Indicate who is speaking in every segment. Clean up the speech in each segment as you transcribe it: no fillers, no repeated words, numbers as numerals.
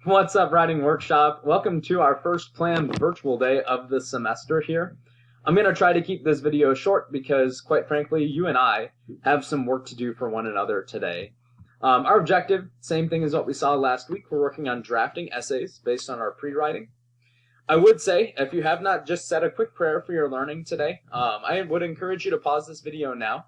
Speaker 1: What's up, Writing Workshop? Welcome to our first planned virtual day of the semester here. I'm going to try to keep this video short because, quite frankly, you and I have some work to do for one another today. Our objective, same thing as what we saw last week. We're working on drafting essays based on our pre-writing. I would say, if you have not just said a quick prayer for your learning today, I would encourage you to pause this video now.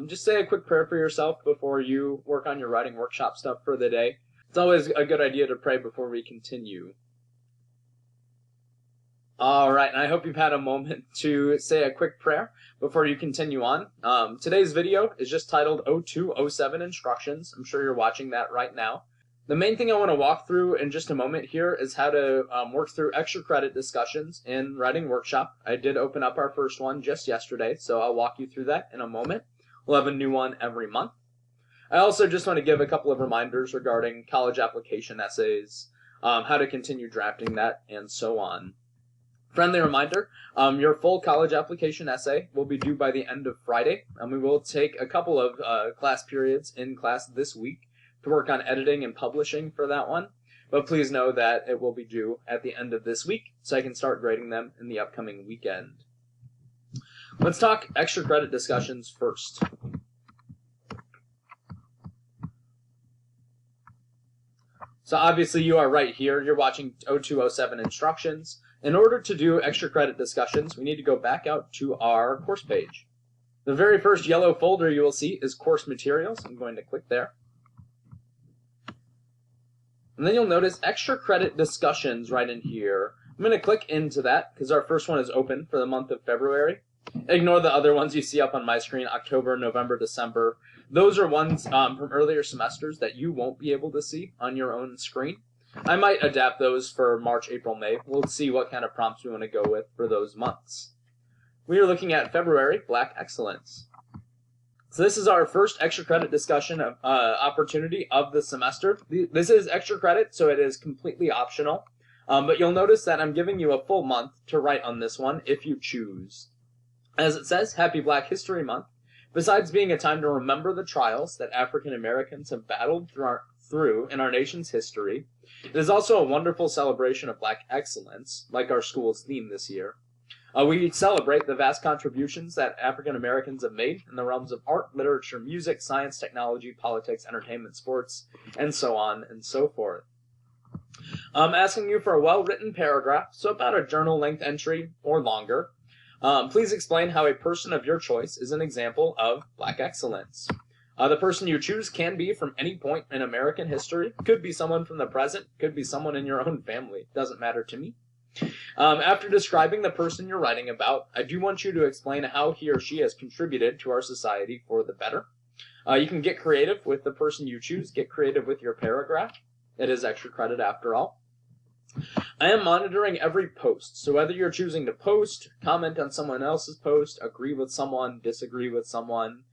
Speaker 1: Just say a quick prayer for yourself before you work on your Writing Workshop stuff for the day. It's always a good idea to pray before we continue. All right, and I hope you've had a moment to say a quick prayer before you continue on. Today's video is just titled 0207 Instructions. I'm sure you're watching that right now. The main thing I want to walk through in just a moment here is how to work through extra credit discussions in Writing Workshop. I did open up our first one just yesterday, so I'll walk you through that in a moment. We'll have a new one every month. I also just want to give a couple of reminders regarding college application essays, how to continue drafting that, and so on. Friendly reminder, your full college application essay will be due by the end of Friday, and we will take a couple of class periods in class this week to work on editing and publishing for that one. But please know that it will be due at the end of this week, so I can start grading them in the upcoming weekend. Let's talk extra credit discussions first. So obviously you are right here. You're watching 0207 Instructions. In order to do extra credit discussions, we need to go back out to our course page. The very first yellow folder you will see is Course Materials. I'm going to click there. And then you'll notice Extra Credit Discussions right in here. I'm going to click into that because our first one is open for the month of February. Ignore the other ones you see up on my screen, October, November, December. Those are ones from earlier semesters that you won't be able to see on your own screen. I might adapt those for March, April, May. We'll see what kind of prompts we want to go with for those months. We are looking at February, Black Excellence. So this is our first extra credit discussion opportunity of the semester. This is extra credit, so it is completely optional. But you'll notice that I'm giving you a full month to write on this one if you choose. As it says, Happy Black History Month. Besides being a time to remember the trials that African Americans have battled through in our nation's history, it is also a wonderful celebration of Black excellence, like our school's theme this year. We celebrate the vast contributions that African Americans have made in the realms of art, literature, music, science, technology, politics, entertainment, sports, and so on and so forth. I'm asking you for a well-written paragraph, so about a journal-length entry or longer. Please explain how a person of your choice is an example of Black excellence. The person you choose can be from any point in American history. Could be someone from the present. Could be someone in your own family. Doesn't matter to me. After describing the person you're writing about, I do want you to explain how he or she has contributed to our society for the better. You can get creative with the person you choose. Get creative with your paragraph. It is extra credit after all. I am monitoring every post, so whether you're choosing to post, comment on someone else's post, agree with someone, disagree with someone,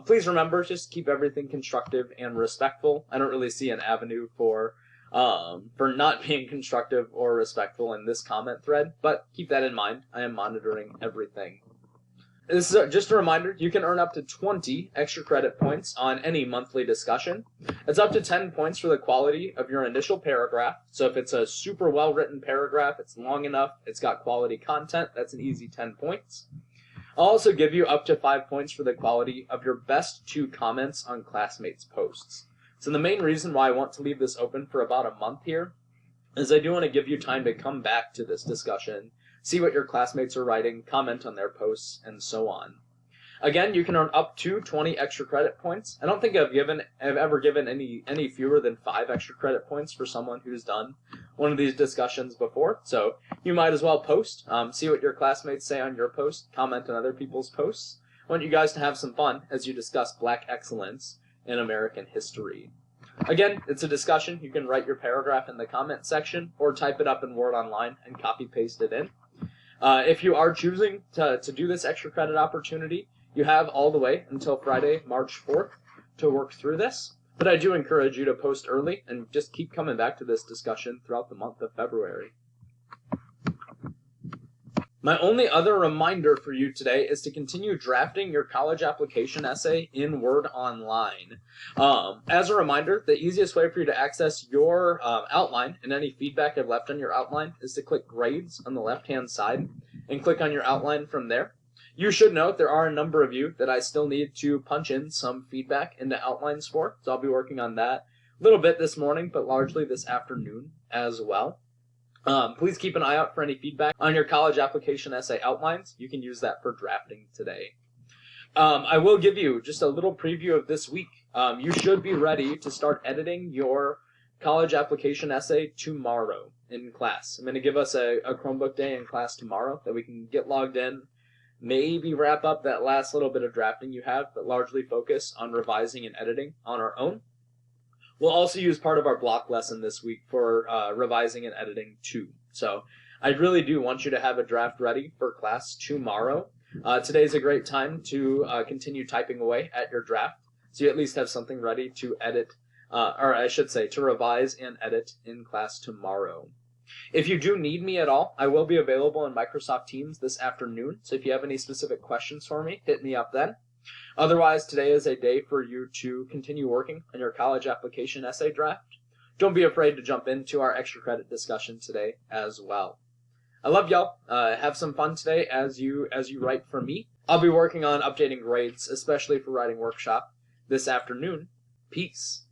Speaker 1: please remember, just keep everything constructive and respectful. I don't really see an avenue for not being constructive or respectful in this comment thread, but keep that in mind. I am monitoring everything. This is just a reminder, you can earn up to 20 extra credit points on any monthly discussion. It's up to 10 points for the quality of your initial paragraph. So if it's a super well-written paragraph, it's long enough, it's got quality content, that's an easy 10 points. I'll also give you up to 5 points for the quality of your best 2 comments on classmates' posts. So the main reason why I want to leave this open for about a month here is I do want to give you time to come back to this discussion, see what your classmates are writing, comment on their posts, and so on. Again, you can earn up to 20 extra credit points. I don't think I've ever given any fewer than 5 extra credit points for someone who's done one of these discussions before. So you might as well post, see what your classmates say on your post, comment on other people's posts. I want you guys to have some fun as you discuss Black excellence in American history. Again, it's a discussion. You can write your paragraph in the comment section or type it up in Word Online and copy-paste it in. If you are choosing to do this extra credit opportunity, you have all the way until Friday, March 4th to work through this. But I do encourage you to post early and just keep coming back to this discussion throughout the month of February. My only other reminder for you today is to continue drafting your college application essay in Word Online. As a reminder, the easiest way for you to access your outline and any feedback I've left on your outline is to click Grades on the left-hand side and click on your outline from there. You should note there are a number of you that I still need to punch in some feedback into outlines for, so I'll be working on that a little bit this morning, but largely this afternoon as well. Please keep an eye out for any feedback on your college application essay outlines. You can use that for drafting today. I will give you just a little preview of this week. You should be ready to start editing your college application essay tomorrow in class. I'm going to give us a Chromebook day in class tomorrow that we can get logged in, maybe wrap up that last little bit of drafting you have, but largely focus on revising and editing on our own. We'll also use part of our block lesson this week for revising and editing too. So I really do want you to have a draft ready for class tomorrow. Today's a great time to continue typing away at your draft, so you at least have something ready to edit, or I should say to revise and edit in class tomorrow. If you do need me at all, I will be available in Microsoft Teams this afternoon, so if you have any specific questions for me, hit me up then. Otherwise, today is a day for you to continue working on your college application essay draft. Don't be afraid to jump into our extra credit discussion today as well. I love y'all. Have some fun today as you write for me. I'll be working on updating grades, especially for writing workshop this afternoon. Peace.